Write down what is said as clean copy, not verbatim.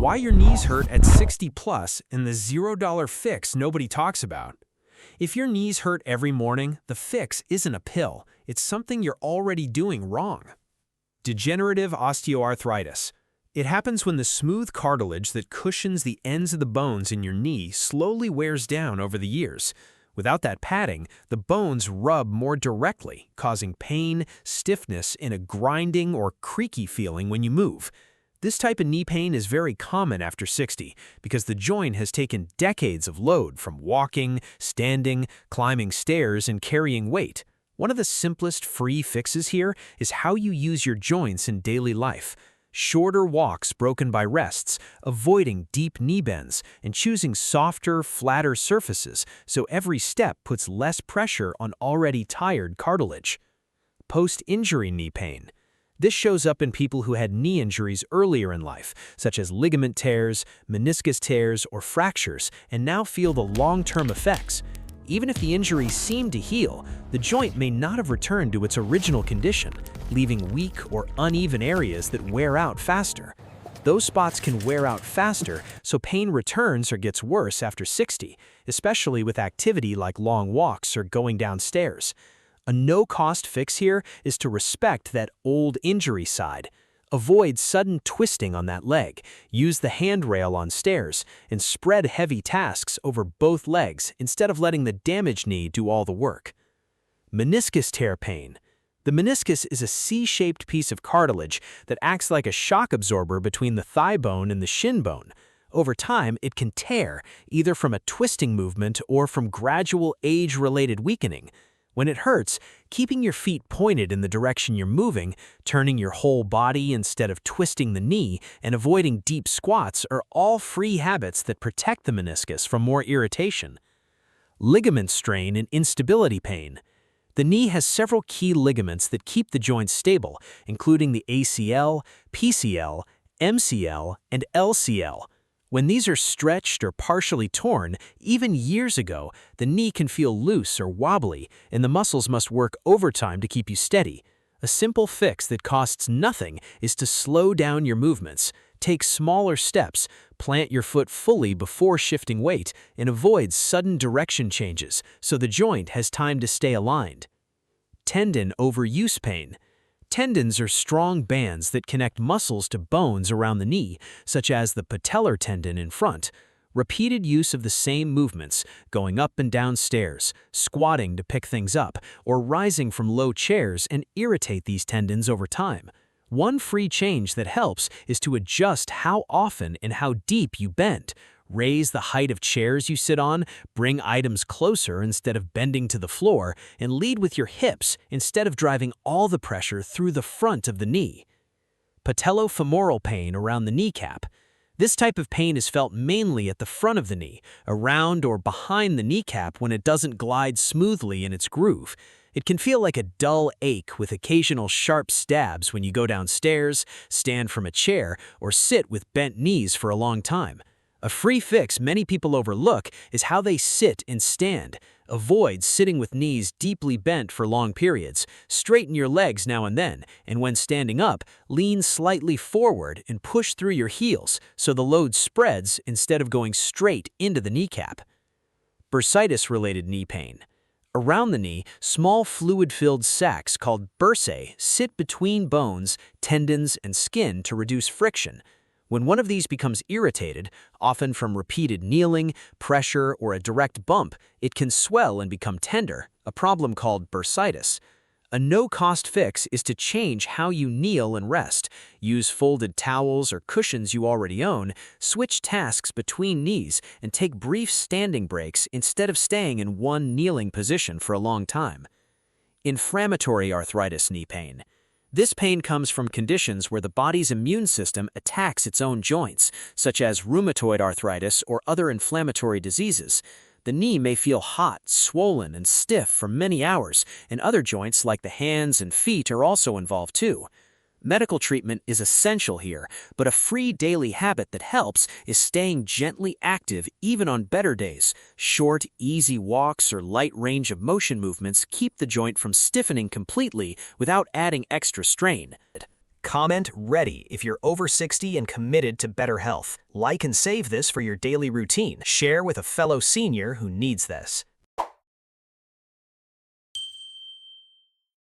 Why your knees hurt at 60 plus and the $0 fix nobody talks about. If your knees hurt every morning, the fix isn't a pill. It's something you're already doing wrong. Degenerative osteoarthritis. It happens when the smooth cartilage that cushions the ends of the bones in your knee slowly wears down over the years. Without that padding, the bones rub more directly, causing pain, stiffness, and a grinding or creaky feeling when you move. This type of knee pain is very common after 60 because the joint has taken decades of load from walking, standing, climbing stairs, and carrying weight. One of the simplest free fixes here is how you use your joints in daily life. Shorter walks broken by rests, avoiding deep knee bends, and choosing softer, flatter surfaces so every step puts less pressure on already tired cartilage. Post-injury knee pain. This shows up in people who had knee injuries earlier in life, such as ligament tears, meniscus tears, or fractures, and now feel the long-term effects. Even if the injury seemed to heal, the joint may not have returned to its original condition, leaving weak or uneven areas that wear out faster. Those spots can wear out faster, so pain returns or gets worse after 60, especially with activity like long walks or going downstairs. A no-cost fix here is to respect that old injury side. Avoid sudden twisting on that leg, use the handrail on stairs, and spread heavy tasks over both legs instead of letting the damaged knee do all the work. Meniscus tear pain. The meniscus is a C-shaped piece of cartilage that acts like a shock absorber between the thigh bone and the shin bone. Over time, it can tear, either from a twisting movement or from gradual age-related weakening. When it hurts, keeping your feet pointed in the direction you're moving, turning your whole body instead of twisting the knee, and avoiding deep squats are all free habits that protect the meniscus from more irritation. Ligament strain and instability pain. The knee has several key ligaments that keep the joints stable, including the ACL, PCL, MCL, and LCL. When these are stretched or partially torn, even years ago, the knee can feel loose or wobbly, and the muscles must work overtime to keep you steady. A simple fix that costs nothing is to slow down your movements, take smaller steps, plant your foot fully before shifting weight, and avoid sudden direction changes so the joint has time to stay aligned. Tendon overuse pain. Tendons are strong bands that connect muscles to bones around the knee, such as the patellar tendon in front. Repeated use of the same movements, going up and down stairs, squatting to pick things up, or rising from low chairs and irritate these tendons over time. One free change that helps is to adjust how often and how deep you bend. Raise the height of chairs you sit on, bring items closer instead of bending to the floor, and lead with your hips instead of driving all the pressure through the front of the knee. Patellofemoral pain around the kneecap. This type of pain is felt mainly at the front of the knee, around or behind the kneecap when it doesn't glide smoothly in its groove. It can feel like a dull ache with occasional sharp stabs when you go downstairs, stand from a chair, or sit with bent knees for a long time. A free fix many people overlook is how they sit and stand. Avoid sitting with knees deeply bent for long periods. Straighten your legs now and then, and when standing up, lean slightly forward and push through your heels so the load spreads instead of going straight into the kneecap. Bursitis-related knee pain. Around the knee, small fluid-filled sacs called bursae sit between bones, tendons, and skin to reduce friction. When one of these becomes irritated, often from repeated kneeling, pressure, or a direct bump, it can swell and become tender, a problem called bursitis. A no-cost fix is to change how you kneel and rest. Use folded towels or cushions you already own, switch tasks between knees, and take brief standing breaks instead of staying in one kneeling position for a long time. Inflammatory arthritis knee pain. This pain comes from conditions where the body's immune system attacks its own joints, such as rheumatoid arthritis or other inflammatory diseases. The knee may feel hot, swollen, and stiff for many hours, and other joints like the hands and feet are also involved too. Medical treatment is essential here, but a free daily habit that helps is staying gently active even on better days. Short, easy walks or light range of motion movements keep the joint from stiffening completely without adding extra strain. Comment ready if you're over 60 and committed to better health. Like and save this for your daily routine. Share with a fellow senior who needs this.